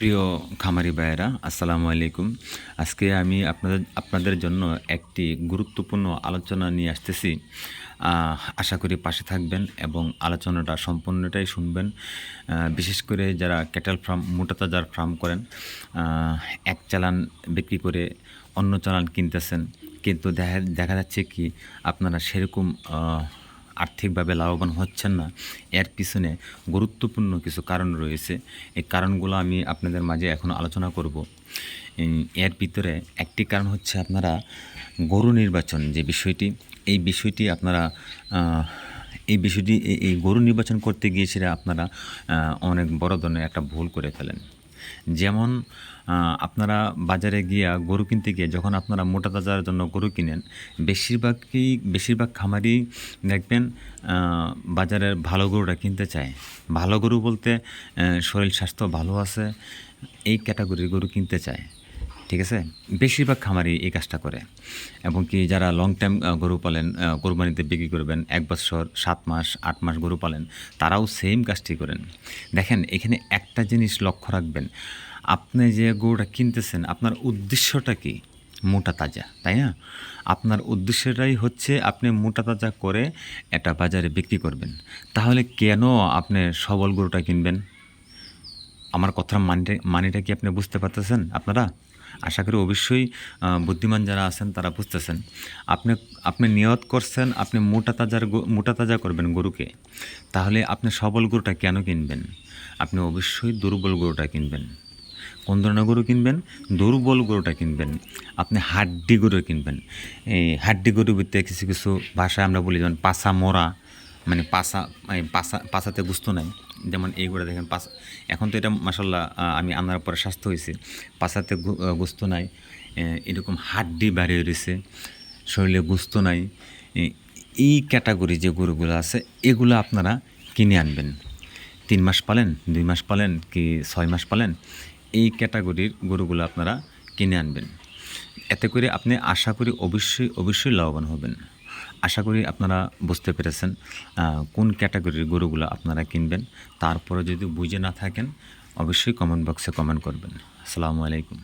প্রিয় খামারি ভাইয়েরা, আসসালামু আলাইকুম। আজকে আমি আপনাদের জন্য একটি গুরুত্বপূর্ণ আলোচনা নিয়ে আসতেছি। আশা করি পাশে থাকবেন এবং আলোচনাটা সম্পূর্ণটাই শুনবেন। বিশেষ করে যারা ক্যাটেল ফার্ম, মোটা তাজার ফার্ম করেন, আ এক চালান বিক্রি করে অন্য চালান কিনতেছেন। কিন্তু দেখা যাচ্ছে কি আপনারা সেরকম আর্থিকভাবে লাভবান হচ্ছেন না। এর পিছনে গুরুত্বপূর্ণ কিছু কারণ রয়েছে। এই কারণগুলো আমি আপনাদের মাঝে এখন আলোচনা করব। এর ভিতরে একটি কারণ হচ্ছে আপনারা গরু নির্বাচন যে বিষয়টি, এই বিষয়টি আপনারা এই গরু নির্বাচন করতে গিয়ে সেটা আপনারা অনেক বড় ধরনের একটা ভুল করে ফেলেন। যেমন আপনারা বাজারে গিয়া গরু কিনতে গিয়ে যখন আপনারা মোটা তাজার জন্য গরু কিনেন, বেশিরভাগ খামারি দেখবেন বাজারের ভালো গরুটা কিনতে চায়। ভালো গরু বলতে শরীর স্বাস্থ্য ভালো আছে, এই ক্যাটাগরির গরু কিনতে চায়। ঠিক আছে? বেশিরভাগ খামারি এই কাজটা করে। এবং কি যারা লং টাইম গরু পালেন, কোরবানিতে বিক্রি করবেন ১ বছর, ৭ মাস, ৮ মাস গরু পালেন, তারাও সেম কাজটি করেন। দেখেন এখানে একটা জিনিস লক্ষ্য রাখবেন, আপনি যে গরুটা কিনতেছেন আপনার উদ্দেশ্যটা কী? মোটা তাজা, তাই না? আপনার উদ্দেশ্যটাই হচ্ছে আপনি মোটা তাজা করে এটা বাজারে বিক্রি করবেন। তাহলে কেন আপনি সবল গরুটা কিনবেন? আমার কথার মানেটা কি আপনি বুঝতে পারতেছেন আপনারা? আশা করি অবশ্যই বুদ্ধিমান যারা আছেন তারা বুঝতেছেন। আপনি আপনি নিয়ত করছেন আপনি মোটা তাজা করবেন গরুকে। তাহলে আপনি সবল গরুটা কেন কিনবেন? আপনি অবশ্যই দুর্বল গরুটা কিনবেন। কোন ধরনের গরু কিনবেন? দুর্বল গরুটা কিনবেন। আপনি হাড্ডি গরু কিনবেন। এই হাড্ডি গরুর ভিতরে কিছু ভাষায় আমরা বলি যেমন পাছা মরা, মানে পাছাতে গোস্ত নাই। যেমন এইগুলা দেখেন এখন তো এটা মাশাআল্লাহ আমি আনার পরে স্বাস্থ্য হইছে। পাছাতে গোস্ত নাই। এরকম হাড্ডি বাড়িয়ে রইছে। শরীরে গোস্ত নাই। এ এই ক্যাটাগরি যে গরুগুলো আছে এগুলো আপনারা কিনে আনবেন। ৩ মাস পালেন, ২ মাস পালেন কি ৬ মাস পালেন, এই ক্যাটাগরির গরুগুলো আপনারা কিনে আনবেন। এতে করে আপনি আশা করি অবশ্যই লাভবান হবেন। আশা করি আপনারা বুঝতে পেরেছেন কোন ক্যাটাগরির গরুগুলো আপনারা কিনবেন। তারপরে যদি বুঝে না থাকেন অবশ্যই কমেন্ট বক্সে কমেন্ট করবেন। আসসালামু আলাইকুম।